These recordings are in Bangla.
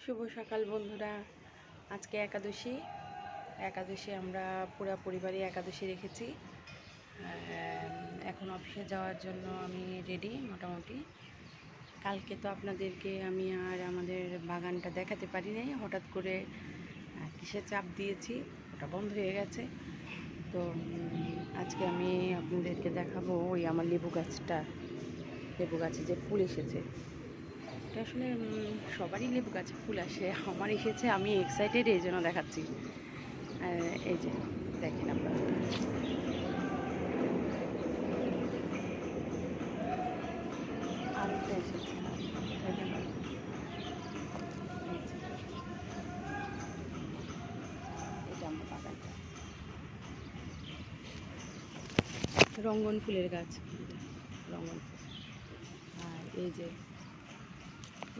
শুভ সকাল বন্ধুরা। আজকে একাদশী আমরা পুরো পরিবারই একাদশী রেখেছি। এখন অফিসে যাওয়ার জন্য আমি রেডি মোটামুটি। কালকে তো আপনাদেরকে আমি আর আমাদের বাগানটা দেখাতে পারি নাই, হঠাৎ করে কিসের চাপ দিয়েছি, ওটা বন্ধ হয়ে গেছে। তো আজকে আমি আপনাদেরকে দেখাবো ওই আমার লেবু গাছে যে ফুল এসেছে। এটা আসলে সবারই লেবু গাছে ফুল আসে, আমার এসেছে, আমি এক্সাইটেড, এই জন্য দেখাচ্ছি। এই যে দেখেন আপনারা, আরেকটা এসেছে। এটা আমার বাগানটা, রঙ্গন ফুলের গাছ, রঙ্গন ফুল। আর এই যে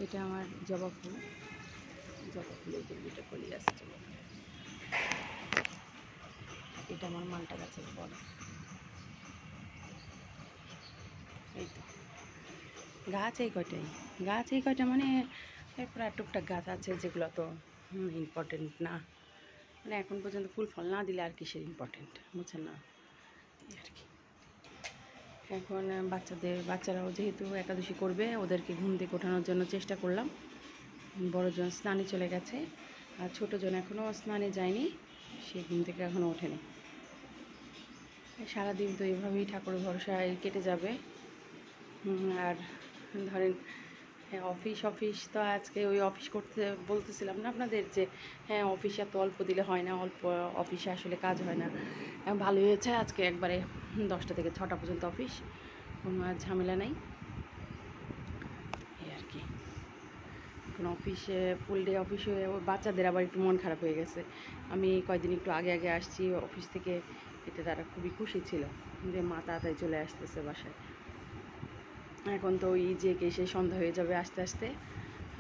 এটা আমার জবা ফুলের দুটো কলি আছে। এটা আমার মালটা গাছের ফল। এই তো গাছ এই কয়টা মানে এরপর আর টুকটাক গাছ আছে যেগুলো তো ইম্পর্টেন্ট না, মানে এখন পর্যন্ত ফুল ফল না দিলে আর কিসের ইম্পর্টেন্ট, বুঝছেন না আর কি। এখন বাচ্চারাও যেহেতু একাদশী করবে, ওদেরকে ঘুম থেকে ওঠানোর জন্য চেষ্টা করলাম। বড়জন স্নানে চলে গেছে, আর ছোটোজন এখনও স্নানে যায়নি, সে ঘুম থেকে এখনও ওঠেনি। সারাদিন তো এইভাবেই ঠাকুর ভরসায় কেটে যাবে। আর ধরেন অফিস তো আজকে ওই অফিস করতে বলতেছিলাম না আপনাদের যে হ্যাঁ অফিস এত অল্প দিলে হয় না, অল্প অফিসে আসলে কাজ হয় না। ভালো হয়েছে আজকে একবারে 10টা থেকে 6টা পর্যন্ত অফিস, কোনো আর ঝামেলা নাই এই আর কি। এখন অফিসে ফুল ডে অফিসে বাচ্চাদের আবার একটু মন খারাপ হয়ে গেছে। আমি কয়েকদিন একটু আগে আসছি অফিস থেকে, এতে তারা খুবই খুশি ছিল যে মা তাড়াতাড়ি চলে আসতেছে বাসায়। এখন তো ওই যে সে সন্ধ্যা হয়ে যাবে আস্তে আস্তে।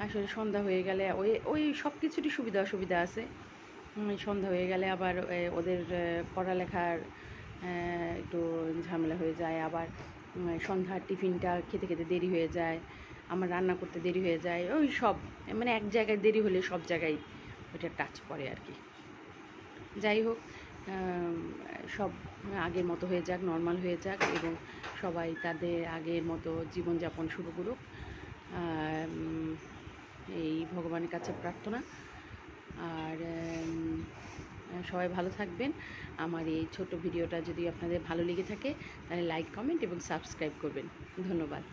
আসলে সন্ধ্যা হয়ে গেলে ওই সব কিছুরই সুবিধা অসুবিধা আছে। সন্ধ্যা হয়ে গেলে আবার ওদের পড়ালেখার একটু ঝামেলা হয়ে যায়, আবার সন্ধ্যার টিফিনটা খেতে খেতে দেরি হয়ে যায়, আমার রান্না করতে দেরি হয়ে যায়, ওই সব মানে এক জায়গায় দেরি হলে সব জায়গায় ওইটা টাচ পড়ে আর কি। যাই হোক, সব আগের মতো হয়ে যাক, নর্মাল হয়ে যাক, এবং সবাই তাদের আগের মতো জীবনযাপন শুরু করুক, এই ভগবানের কাছে প্রার্থনা। আর সবাই ভালো থাকবেন। আমার এই ছোট ভিডিওটা যদি আপনাদের ভালো লেগে থাকে তাহলে লাইক, কমেন্ট এবং সাবস্ক্রাইব করবেন। ধন্যবাদ।